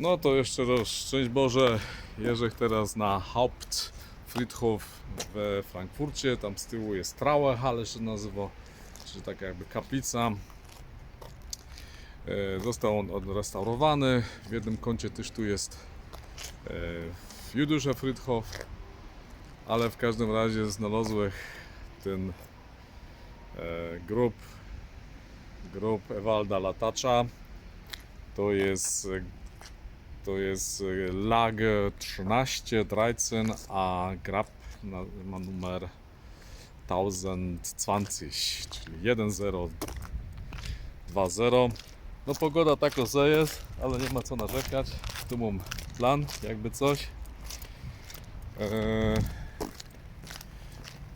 No to jeszcze raz, szczęść Boże, jeżdżę teraz na Hauptfriedhof we Frankfurcie, tam z tyłu jest Trauerhalle się nazywa, czyli taka jakby kaplica. Został on odrestaurowany, w jednym kącie też tu jest Jüdischer Friedhof, ale w każdym razie znalazłem ten grób Ewalda Latacza. To jest Lager 13, 13, a grab ma numer 1020, czyli 1020. No pogoda taka se jest, ale nie ma co narzekać. Tu mam plan, jakby coś.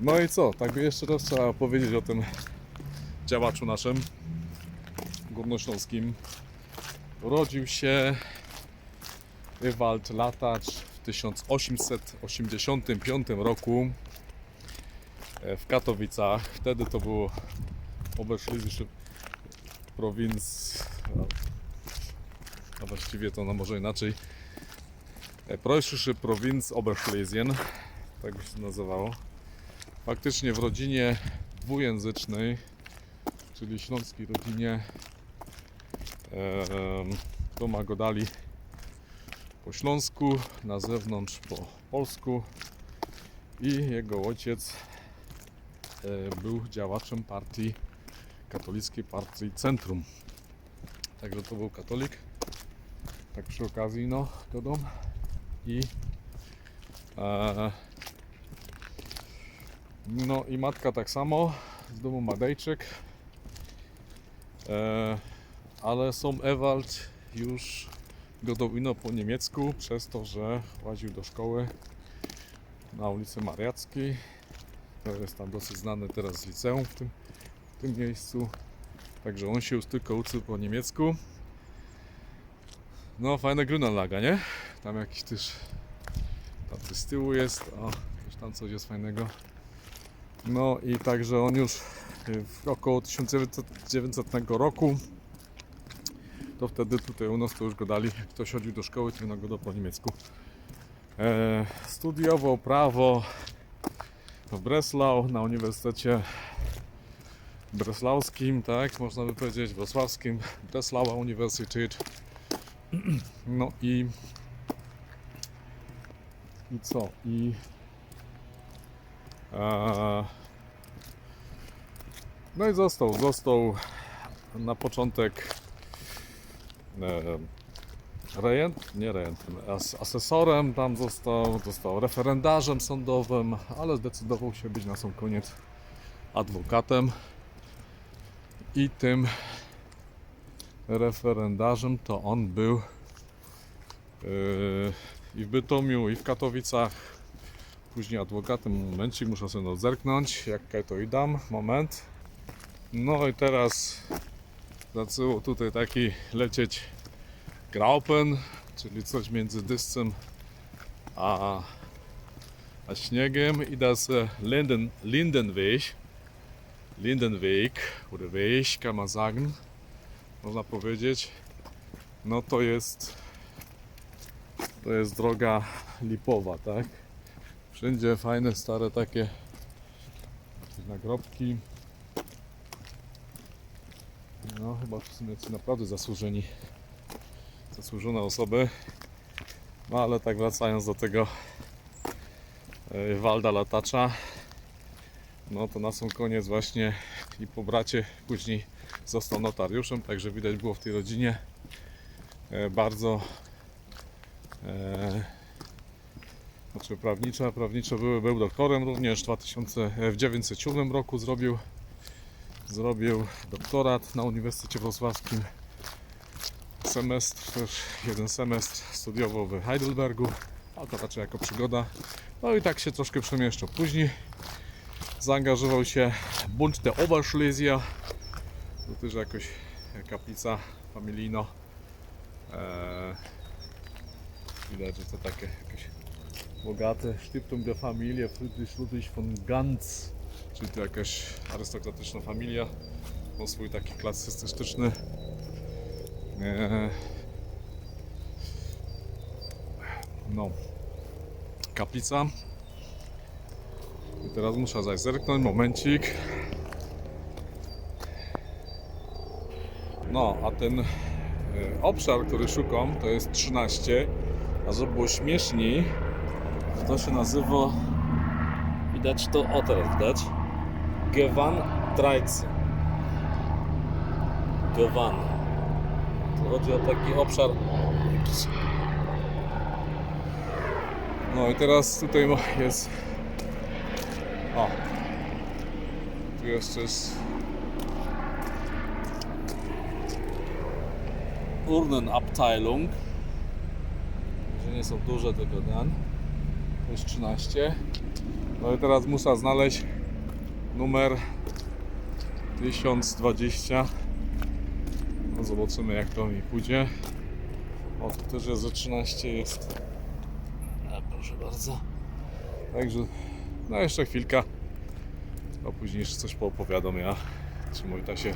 No i co, tak jeszcze raz trzeba powiedzieć o tym działaczu naszym górnośląskim. Urodził się Ewald Latacz w 1885 roku w Katowicach. Wtedy to było Oberschlesische Provinz, a właściwie to no może inaczej, Preußische Provinz Oberschlesien, tak by się nazywało. Faktycznie w rodzinie dwujęzycznej, czyli śląskiej rodzinie, doma go dali po śląsku, na zewnątrz po polsku i jego ojciec był działaczem partii katolickiej, partii Centrum. Także to był katolik. Tak przy okazji, no, dodam. No i matka tak samo, z domu Madejczyk. Ale są Ewald już gadał ino po niemiecku, przez to, że łaził do szkoły na ulicy Mariackiej. To jest tam dosyć znane teraz liceum w tym miejscu. Także on się już tylko uczy po niemiecku. No fajna Grünanlaga, nie? Tam jakiś też z tyłu jest, o, też tam coś jest fajnego. No i także on już w około 1900 roku, to wtedy tutaj u nas to już go dali, jak ktoś chodził do szkoły, to go po niemiecku. Studiował prawo w Breslau na Uniwersytecie Breslawskim, tak można by powiedzieć, wrocławskim, Breslauer Universität. No i co? No i został na początek asesorem, tam został referendarzem sądowym, ale zdecydował się być na sam koniec adwokatem. I tym referendarzem to on był i w Bytomiu, i w Katowicach. Później adwokatem, momencik, muszę sobie zerknąć, jak to i dam, moment. No i teraz zaczęło tutaj taki lecieć Graupen, czyli coś między deszczem a śniegiem, i das Lindenweg, oder Weg kann man sagen, można powiedzieć. No to jest droga lipowa, tak? Wszędzie fajne, stare takie nagrobki. No chyba w sumie ci naprawdę zasłużone osoby. No ale tak wracając do tego Walda Latacza, no to na sam koniec właśnie i po bracie później został notariuszem, także widać było w tej rodzinie bardzo znaczy prawniczo był doktorem również. W 1907 roku zrobił doktorat na Uniwersytecie Wrocławskim. Jeden semestr studiował w Heidelbergu, a to raczej jako przygoda. No i tak się troszkę przemieszczał. Później zaangażował się w Bund der Oberschlesier. To też jakoś kaplica familijna. Widać, że to takie jakieś bogate Stiftung der Familie Friedrich Ludwig von Ganz, czyli to jakaś arystokratyczna familia. Ma swój taki klasycystyczny No, kaplica. I teraz muszę zaś zerknąć, momencik. No, a ten obszar, który szukam, to jest 13. A żeby było śmieszniej, to się nazywa, widać to, o teraz widać, Gewan 13. Gewan. To chodzi o taki obszar jakiś. No i teraz tutaj jest, o, tu jeszcze jest Urnenabteilung, że nie są duże, tylko ten, to jest 13. No i teraz muszę znaleźć numer 1020. No zobaczymy, jak to mi pójdzie. O, tu też jest, że 13 jest. Proszę bardzo. Także, no jeszcze chwilka. A później jeszcze coś poopowiadam ja, czy mój ta się